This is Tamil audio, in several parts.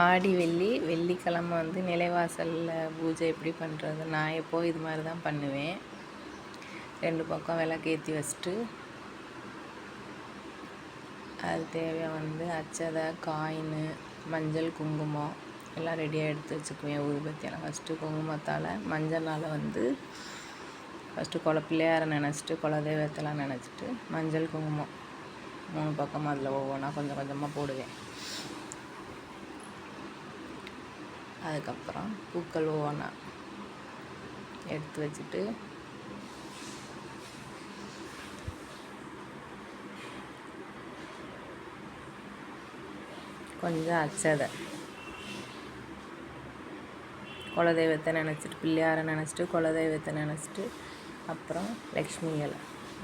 ஆடி வெள்ளிக்கிழமை வந்து நிலைவாசலில் பூஜை எப்படி பண்ணுறது? நான் எப்போது இது மாதிரி தான் பண்ணுவேன். 2 பக்கம் விளக்கேற்றி வச்சுட்டு அது தேவையாக வந்து அச்சதை, காயின், மஞ்சள், குங்குமம் எல்லாம் ரெடியாக எடுத்து வச்சுக்குவேன். ஊதுபத்தியெல்லாம் ஃபஸ்ட்டு குங்குமத்தால் மஞ்சளால் வந்து ஃபஸ்ட்டு பிள்ளையாரை நினச்சிட்டு குலதெய்வத்தெல்லாம் நினச்சிட்டு மஞ்சள் குங்குமம் 3 பக்கம் அதில் ஒவ்வொன்றா கொஞ்சம் கொஞ்சமாக போடுவேன். அதுக்கப்புறம் பூக்கள் ஒவ்வொன்றா எடுத்து வச்சுட்டு கொஞ்சம் அச்சதை, குலதெய்வத்தை நினச்சிட்டு பிள்ளையாரை நினச்சிட்டு குலதெய்வத்தை நினச்சிட்டு அப்புறம் லக்ஷ்மிகளை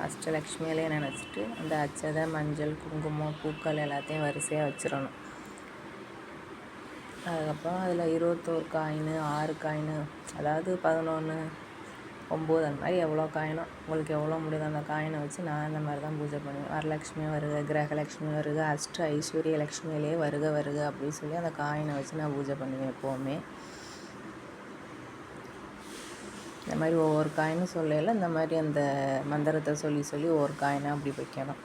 அஷ்டலக்ஷ்மிகளையும் நினச்சிட்டு அந்த அச்சதை, மஞ்சள், குங்குமம், பூக்கள் எல்லாத்தையும் வரிசையாக வச்சிடணும். அதுக்கப்புறம் அதில் 21 காயின், 6 காயின், அதாவது 11, 9 அந்த மாதிரி எவ்வளோ காயினோ உங்களுக்கு எவ்வளோ முடியுதோ அந்த காயினை வச்சு நான் அந்த மாதிரி தான் பூஜை பண்ணுவேன். வரலட்சுமி வருக, கிரகலட்சுமி வருக, அஷ்ட ஐஸ்வர்ய லக்ஷ்மியிலே வருக வருக அப்படின்னு சொல்லி அந்த காயினை வச்சு நான் பூஜை பண்ணுவேன் எப்போவுமே. இந்த மாதிரி ஒவ்வொரு காயினும் சொல்லல இந்த மாதிரி அந்த மந்திரத்தை சொல்லி சொல்லி ஒவ்வொரு காயினாக அப்படி வைக்கணும்.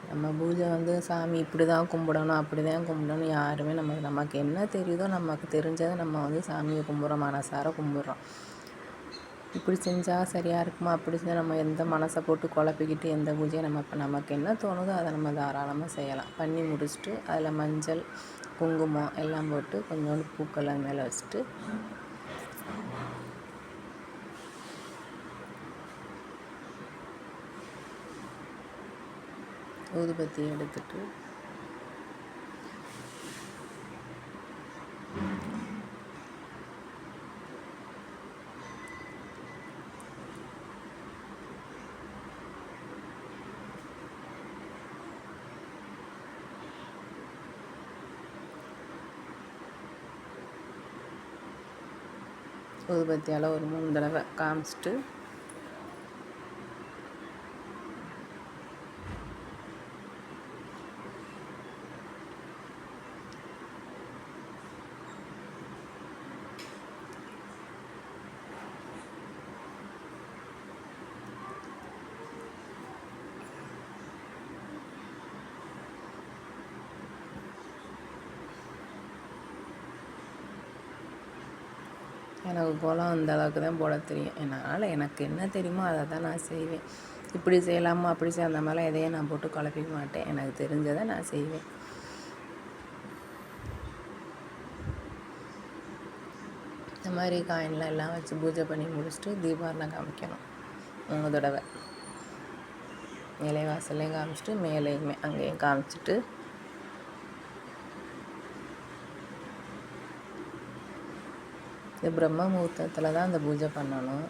நம்ம பூஜை வந்து சாமி இப்படி தான் கும்பிடணும், அப்படி தான் கும்பிடணும் யாருமே நமக்கு என்ன தெரியுதோ நமக்கு தெரிஞ்சதை நம்ம வந்து சாமியை கும்பிட்றோம், மனசார கும்பிட்றோம். இப்படி செஞ்சால் சரியாக இருக்குமா, அப்படி செஞ்சால் நம்ம எந்த மனசை போட்டு குழப்பிக்கிட்டு எந்த பூஜையை நமக்கு என்ன தோணுதோ அதை நம்ம தாராளமாக செய்யலாம். பண்ணி முடிச்சுட்டு அதில் மஞ்சள், குங்குமம் எல்லாம் போட்டு கொஞ்சோண்டு பூக்கள் அது மேலே வச்சுட்டு ஊதுபத்தி எடுத்துட்டு ஊதுபத்தியால் ஒரு 3 தடவை காமிச்சிட்டு எனக்கு கோலம் அந்த அளவுக்கு தான் போட தெரியும். அதனால் எனக்கு என்ன தெரியுமோ அதை தான் நான் செய்வேன். இப்படி செய்யலாமா அப்படி செய்ய அந்த மாதிரிலாம் எதையும் நான் போட்டு குழப்பிக்க மாட்டேன். எனக்கு தெரிஞ்சதை நான் செய்வேன். இந்த மாதிரி காயின்லாம் எல்லாம் வச்சு பூஜை பண்ணி முடிச்சுட்டு தீபாவளி காமிக்கணும் 3 தடவை. நிலைவாசல்லையும் காமிச்சிட்டு மேலேயுமே அங்கேயும் காமிச்சிட்டு இது பிரம்ம முகூர்த்தத்தில் தான் அந்த பூஜை பண்ணணும்.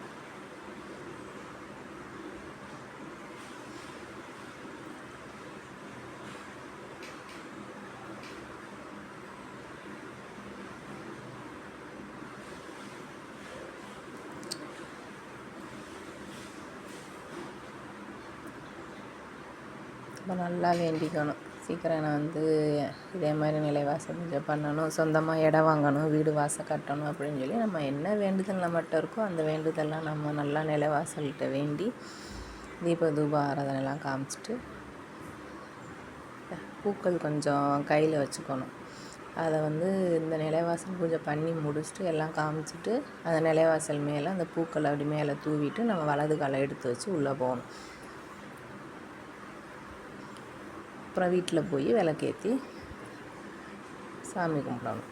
இப்போ நல்லா வேண்டிக்கணும், சீக்கிரம் நான் வந்து இதே மாதிரி நிலைவாசல் பூஜை பண்ணணும், சொந்தமாக இடம் வாங்கணும், வீடு வாசல் கட்டணும் அப்படின்னு சொல்லி நம்ம என்ன வேண்டுதல் நம்மகிட்ட இருக்கோ அந்த வேண்டுதல்லாம் நம்ம நல்லா நிலைவாசல்கிட்ட வேண்டி தூப ஆராதனைலாம் காமிச்சிட்டு பூக்கள் கொஞ்சம் கையில் வச்சுக்கணும். அதை வந்து இந்த நிலைவாசல் பூஜை பண்ணி முடிச்சுட்டு எல்லாம் காமிச்சிட்டு அந்த நிலைவாசல் மேலே அந்த பூக்களை அப்படி மேலே தூவிட்டு நம்ம வலது காலை எடுத்து வச்சு உள்ளே போகணும். அப்புறம் வீட்டில் போய் விளக்கேற்றி சாமி கும்பிடணும்.